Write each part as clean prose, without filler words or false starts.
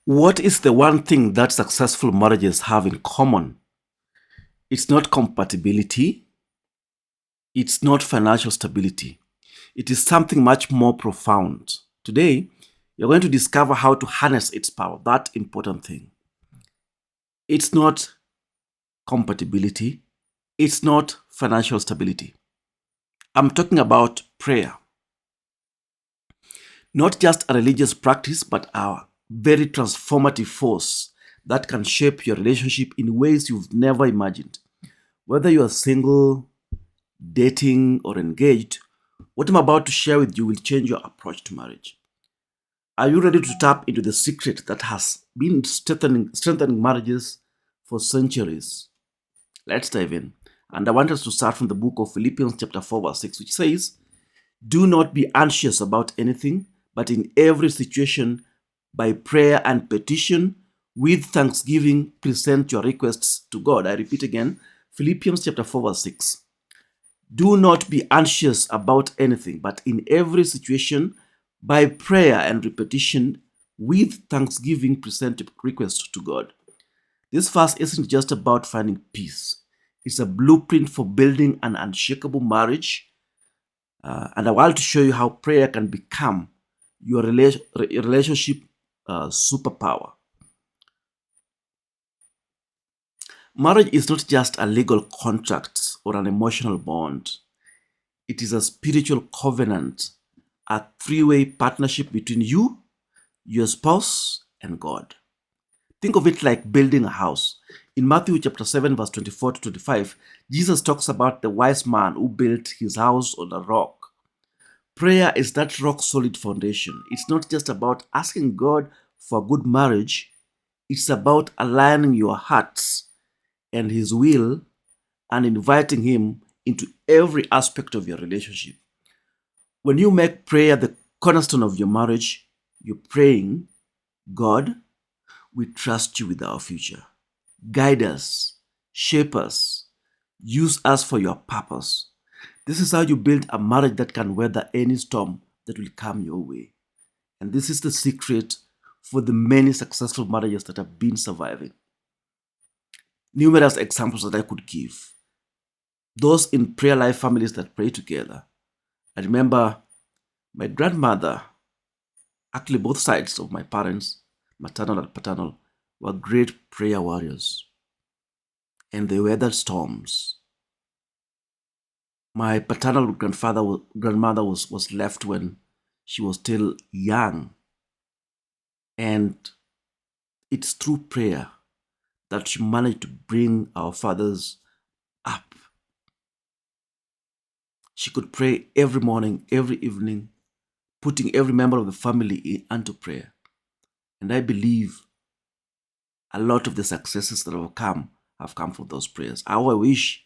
What is the one thing that successful marriages have in common? It's not compatibility, it's not financial stability. It is something much more profound. Today, you're going to discover how to harness its power, that important thing. It's not compatibility, it's not financial stability. I'm talking about prayer, not just a religious practice, but a very transformative force that can shape your relationship in ways you've never imagined. Whether you are single, dating, or engaged, what I'm about to share with you will change your approach to marriage. Are you ready to tap into the secret that has been strengthening marriages for centuries? Let's dive in. And I want us to start from the book of Philippians, chapter 4, verse 6, which says, "Do not be anxious about anything, but in every situation, by prayer and petition, with thanksgiving, present your requests to God." I repeat again, Philippians chapter 4, verse 6. "Do not be anxious about anything, but in every situation, by prayer and repetition, with thanksgiving, present requests to God." This verse isn't just about finding peace, it's a blueprint for building an unshakable marriage. And I want to show you how prayer can become your relationship superpower. Marriage is not just a legal contract or an emotional bond, it is a spiritual covenant, a three-way partnership between you, your spouse, and God. Think of it like building a house. In Matthew chapter 7, verse 24 to 25, Jesus talks about the wise man who built his house on a rock. Prayer is that rock solid foundation. It's not just about asking God for a good marriage, it's about aligning your hearts and His will and inviting Him into every aspect of your relationship. When you make prayer the cornerstone of your marriage, you're praying, "God, we trust you with our future. Guide us, shape us, use us for your purpose." This is how you build a marriage that can weather any storm that will come your way. And this is the secret for the many successful marriages that have been surviving. Numerous examples that I could give. Those in prayer life families that pray together. I remember my grandmother, actually both sides of my parents, maternal and paternal, were great prayer warriors. And they weathered storms. My paternal grandmother was left when she was still young. And it's through prayer that she managed to bring our fathers up. She could pray every morning, every evening, putting every member of the family into prayer. And I believe a lot of the successes that have come from those prayers. How I wish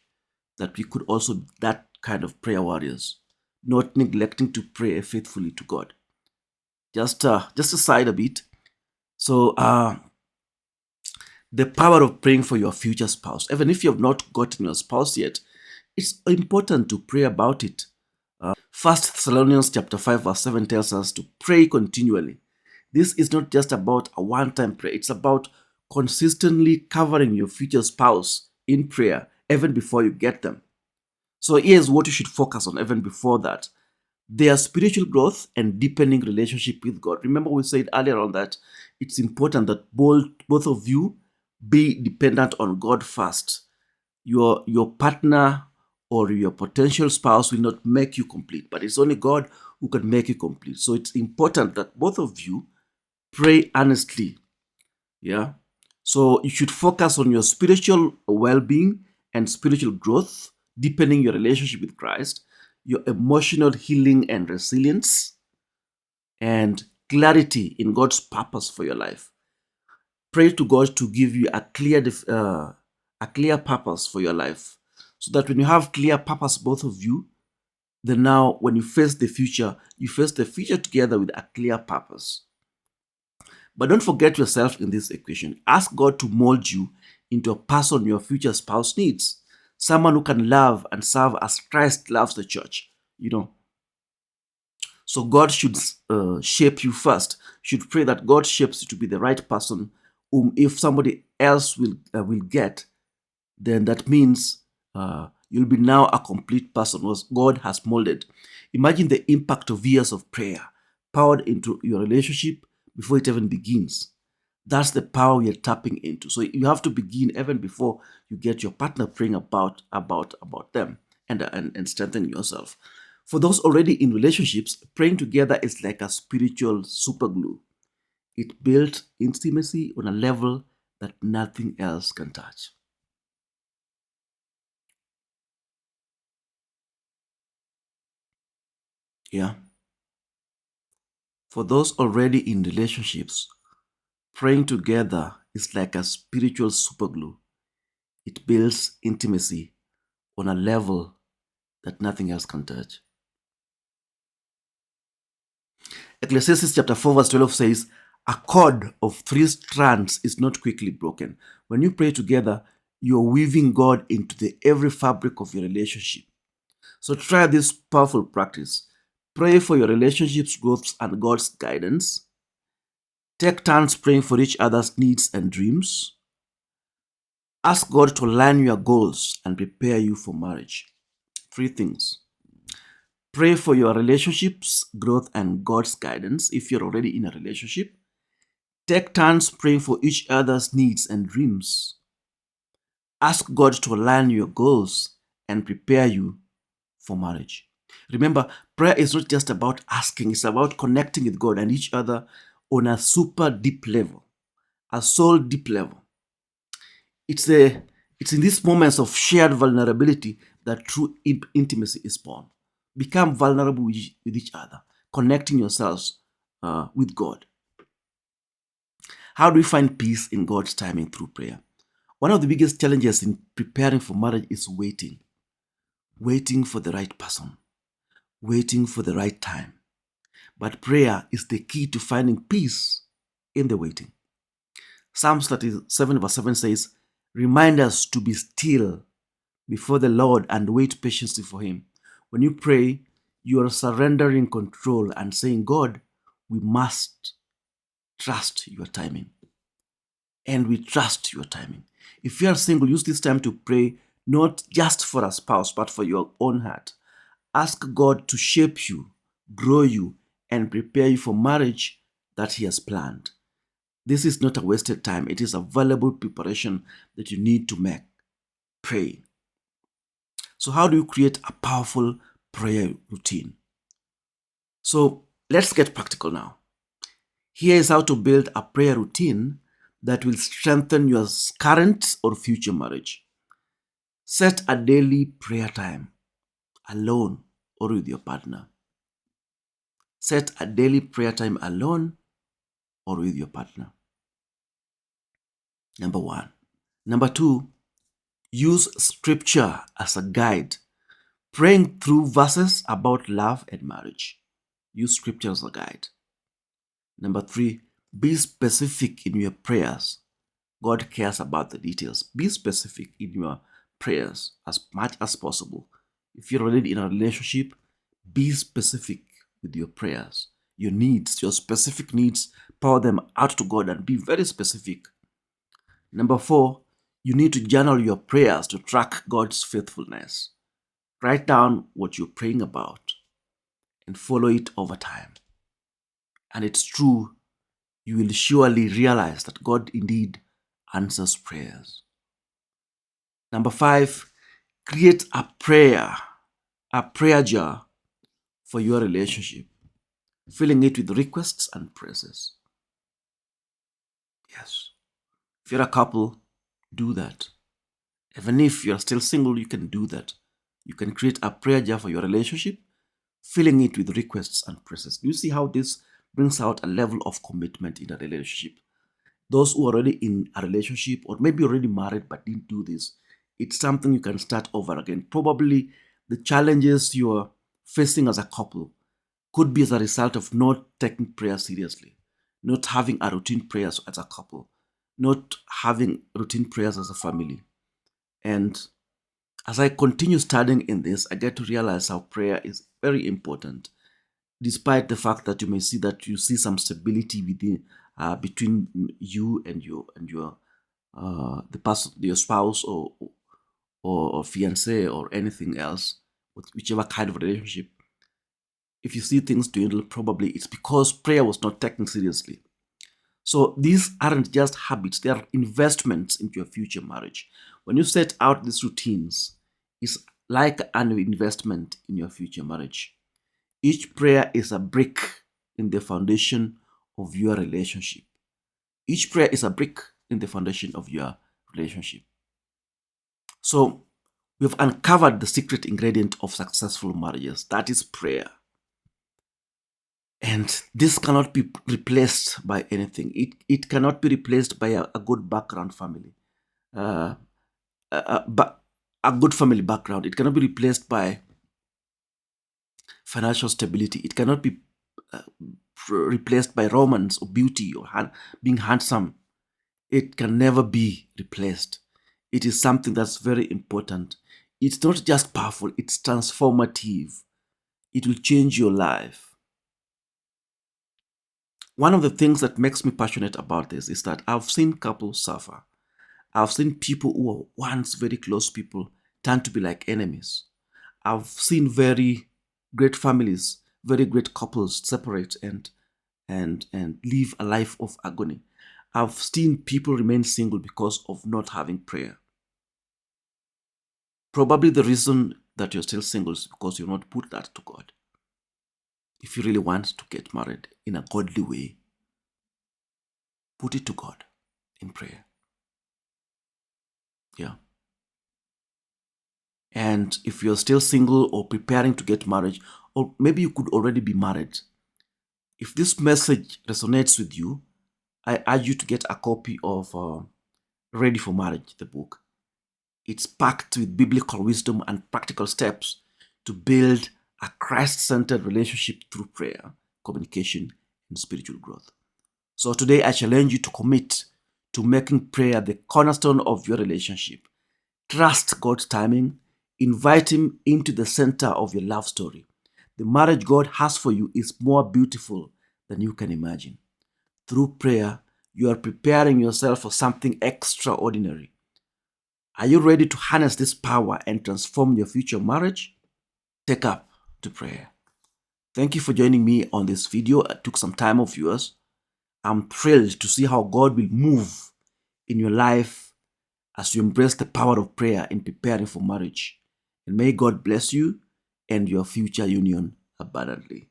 that we could also be that kind of prayer warriors, not neglecting to pray faithfully to God. Just aside a bit. So the power of praying for your future spouse, even if you have not gotten your spouse yet, it's important to pray about it. 1 Thessalonians chapter 5 verse 7 tells us to pray continually. This is not just about a one-time prayer. It's about consistently covering your future spouse in prayer even before you get them. So here's what you should focus on even before that. Their spiritual growth and deepening relationship with God. Remember we said earlier on that it's important that both of you be dependent on God first. Your partner or your potential spouse will not make you complete, but it's only God who can make you complete. So it's important that both of you pray earnestly. Yeah. So you should focus on your spiritual well-being and spiritual growth, deepening your relationship with Christ, your emotional healing and resilience, and clarity in God's purpose for your life. Pray to God to give you a clear purpose for your life, so that when you have clear purpose, both of you, then now when you face the future, you face the future together with a clear purpose. But don't forget yourself in this equation. Ask God to mold you into a person your future spouse needs. Someone who can love and serve as Christ loves the church. You know. So God should shape you first. Should pray that God shapes you to be the right person, whom if somebody else will get, then that means you'll be now a complete person was God has molded. Imagine the impact of years of prayer poured into your relationship before it even begins. That's the power you're tapping into. So you have to begin even before you get your partner praying about them and strengthen yourself. For those already in relationships, praying together is like a spiritual superglue. It builds intimacy on a level that nothing else can touch. Yeah. For those already in relationships, praying together is like a spiritual superglue. It builds intimacy on a level that nothing else can touch. Ecclesiastes chapter 4, verse 12 says, a cord of three strands is not quickly broken. When you pray together, you're weaving God into the every fabric of your relationship. So try this powerful practice. Pray for your relationship's growth and God's guidance. Take turns praying for each other's needs and dreams. Ask God to align your goals and prepare you for marriage. Three things. Pray for your relationships, growth, and God's guidance if you're already in a relationship. Take turns praying for each other's needs and dreams. Ask God to align your goals and prepare you for marriage. Remember, prayer is not just about asking, it's about connecting with God and each other on a super deep level, a soul deep level. It's in these moments of shared vulnerability that true intimacy is born. Become vulnerable with each other, connecting yourselves with God. How do we find peace in God's timing through prayer? One of the biggest challenges in preparing for marriage is waiting for the right person, waiting for the right time. But prayer is the key to finding peace in the waiting. Psalms 37, verse 7 says, remind us to be still before the Lord and wait patiently for Him. When you pray, you are surrendering control and saying, God, we must trust your timing. And we trust your timing. If you are single, use this time to pray not just for a spouse, but for your own heart. Ask God to shape you, grow you, and prepare you for marriage that He has planned. This is not a wasted time, it is a valuable preparation that you need to make. Pray. So, how do you create a powerful prayer routine? So, let's get practical now. Here is how to build a prayer routine that will strengthen your current or future marriage. Set a daily prayer time, alone or with your partner. Set a daily prayer time alone or with your partner. Number one. Number two, use scripture as a guide, praying through verses about love and marriage. Use scripture as a guide. Number three, be specific in your prayers. God cares about the details. Be specific in your prayers as much as possible. If you're already in a relationship, be specific with your prayers, your needs, your specific needs. Pour them out to God and be very specific. Number four, you need to journal your prayers to track God's faithfulness. Write down what you're praying about and follow it over time. And it's true, you will surely realize that God indeed answers prayers. Number five, create a prayer jar for your relationship, filling it with requests and praises. Yes. If you're a couple, do that. Even if you're still single, you can do that. You can create a prayer jar for your relationship, filling it with requests and praises. You see how this brings out a level of commitment in a relationship. Those who are already in a relationship or maybe already married but didn't do this, it's something you can start over again. Probably the challenges you're facing as a couple could be as a result of not taking prayer seriously, not having a routine prayers as a couple, not having routine prayers as a family. And as I continue studying in this, I get to realize how prayer is very important. despite the fact that you see some stability within between you and your the person, your spouse, or fiance, or anything else, whichever kind of relationship. If you see things dwindle, probably it's because prayer was not taken seriously. So these aren't just habits, they are investments into your future marriage. When you set out these routines, it's like an investment in your future marriage. Each prayer is a brick in the foundation of your relationship. Each prayer is a brick in the foundation of your relationship. So we've uncovered the secret ingredient of successful marriages. That is prayer. And this cannot be replaced by anything. It cannot be replaced by a good background family, uh, but a good family background. It cannot be replaced by financial stability. It cannot be uh, replaced by romance or beauty or being handsome. It can never be replaced. It is something that's very important. It's not just powerful, it's transformative. It will change your life. One of the things that makes me passionate about this is that I've seen couples suffer. I've seen people who were once very close people turn to be like enemies. I've seen very great families, very great couples separate and live a life of agony. I've seen people remain single because of not having prayer. Probably the reason that you're still single is because you've not put that to God. If you really want to get married in a godly way, put it to God in prayer. Yeah. And if you're still single or preparing to get married, or maybe you could already be married, if this message resonates with you, I urge you to get a copy of Ready for Marriage, the book. It's packed with biblical wisdom and practical steps to build a Christ-centered relationship through prayer, communication, and spiritual growth. So today I challenge you to commit to making prayer the cornerstone of your relationship. Trust God's timing. Invite Him into the center of your love story. The marriage God has for you is more beautiful than you can imagine. Through prayer, you are preparing yourself for something extraordinary. Are you ready to harness this power and transform your future marriage? Take up to prayer. Thank you for joining me on this video. I took some time of yours. I'm thrilled to see how God will move in your life as you embrace the power of prayer in preparing for marriage. And may God bless you and your future union abundantly.